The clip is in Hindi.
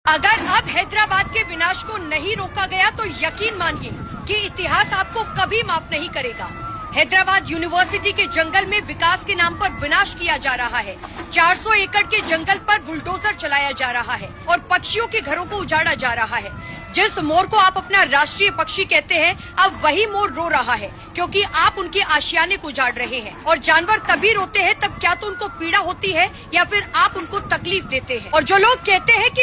अगर अब हैदराबाद के विनाश को नहीं रोका गया तो यकीन मानिए कि इतिहास आपको कभी माफ नहीं करेगा। हैदराबाद यूनिवर्सिटी के जंगल में विकास के नाम पर विनाश किया जा रहा है। 400 एकड़ के जंगल पर बुलडोजर चलाया जा रहा है और पक्षियों के घरों को उजाड़ा जा रहा है। जिस मोर को आप अपना राष्ट्रीय पक्षी कहते हैं, अब वही मोर रो रहा है क्योंकि आप उनके आशियाने को उजाड़ रहे हैं। और जानवर तभी रोते हैं तब क्या तो उनको पीड़ा होती है या फिर आप उनको तकलीफ देते हैं। और जो लोग कहते हैं कि